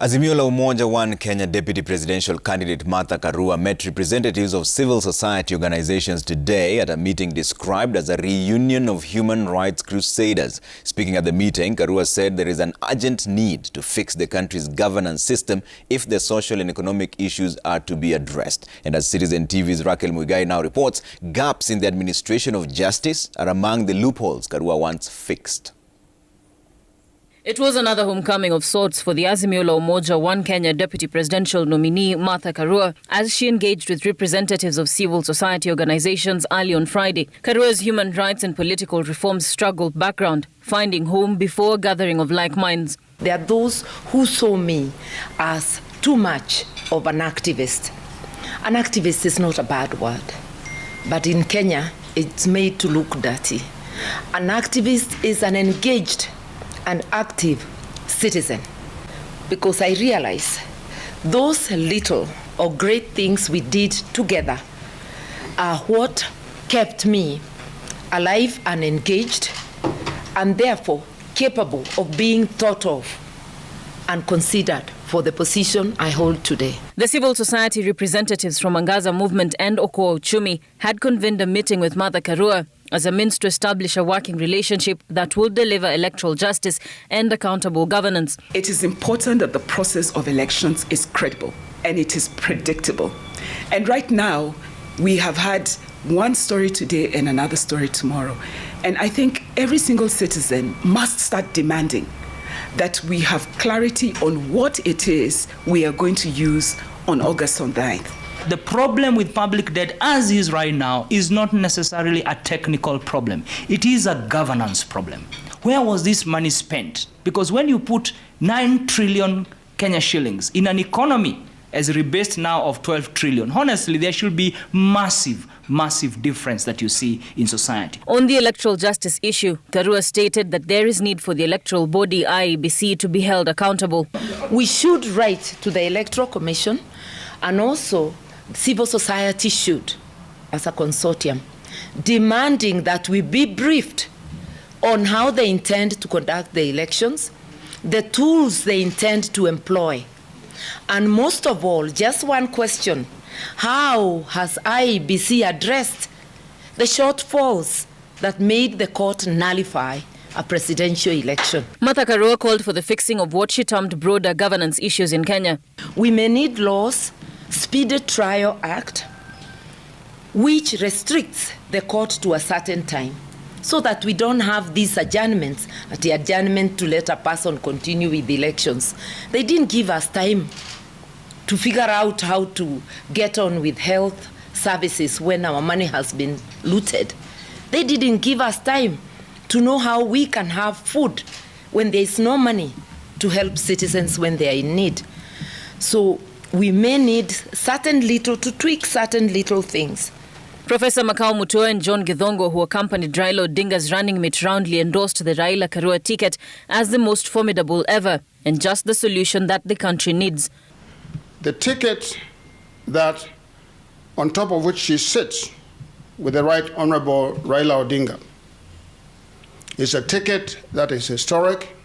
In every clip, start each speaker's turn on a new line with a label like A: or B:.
A: Azimio la Umoja One Kenya Deputy Presidential Candidate Martha Karua met representatives of civil society organizations today at a meeting described as a reunion of human rights crusaders. Speaking at the meeting, Karua said there is an urgent need to fix the country's governance system if the social and economic issues are to be addressed. And as Citizen TV's Raquel Muigai now reports, gaps in the administration of justice are among the loopholes Karua wants fixed.
B: It was another homecoming of sorts for the Azimio la Umoja One Kenya Deputy Presidential nominee Martha Karua as she engaged with representatives of civil society organizations early on Friday. Karua's human rights and political reforms struggle background, finding home before a gathering of like minds.
C: There are those who saw me as too much of an activist. An activist is not a bad word, but in Kenya, it's made to look dirty. An activist is an engaged and active citizen, because I realize those little or great things we did together are what kept me alive and engaged, and therefore capable of being thought of and considered for the position I hold today.
B: The civil society representatives from Angaza Movement and Okoa Uchumi had convened a meeting with Martha Karua as a means to establish a working relationship that will deliver electoral justice and accountable governance.
D: It is important that the process of elections is credible and it is predictable. And right now, we have had one story today and another story tomorrow. And I think every single citizen must start demanding that we have clarity on what it is we are going to use on August 9th.
E: The problem with public debt as is right now is not necessarily a technical problem. It is a governance problem. Where was this money spent? Because when you put 9 trillion Kenya shillings in an economy as rebased now of 12 trillion, honestly, there should be massive difference that you see in society.
B: On the electoral justice issue, Karua stated that there is need for the electoral body IEBC to be held accountable.
C: We should write to the Electoral Commission, and also civil society should, as a consortium, demanding that we be briefed on how they intend to conduct the elections, the tools they intend to employ, and most of all, just one question: how has IEBC addressed the shortfalls that made the court nullify a presidential election?
B: Martha Karua called for the fixing of what she termed broader governance issues in Kenya.
C: We may need laws, Speedy Trial Act, which restricts the court to a certain time, so that we don't have these adjournments, the adjournment to let a person continue with the elections. They didn't give us time to figure out how to get on with health services when our money has been looted. They didn't give us time to know how we can have food when there is no money to help citizens when they are in need. So we may need to tweak certain little things.
B: Professor Makau Mutua and John Githongo, who accompanied Raila Odinga's running mate, roundly endorsed the Raila-Karua ticket as the most formidable ever and just the solution that the country needs.
F: The ticket that on top of which she sits with the Right Honorable Raila Odinga is a ticket that is historic,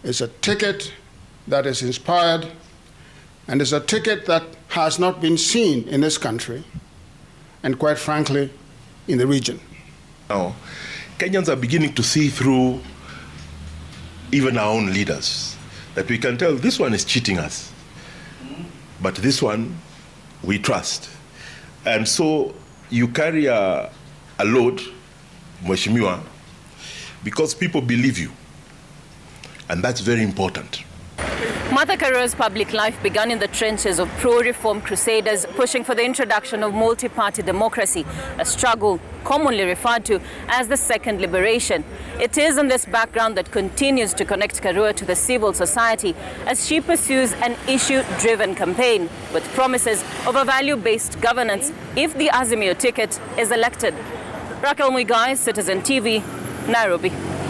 F: it's a ticket that is inspired, and it's a ticket that has not been seen in this country, and quite frankly, in the region.
G: Now, Kenyans are beginning to see through even our own leaders, that we can tell this one is cheating us, but this one we trust. And so you carry a load, Mheshimiwa, because people believe you, and that's very important.
B: Martha Karua's public life began in the trenches of pro-reform crusaders pushing for the introduction of multi-party democracy, a struggle commonly referred to as the Second Liberation. It is in this background that continues to connect Karua to the civil society as she pursues an issue-driven campaign with promises of a value-based governance if the Azimio ticket is elected. Raquel Muigai, Citizen TV, Nairobi.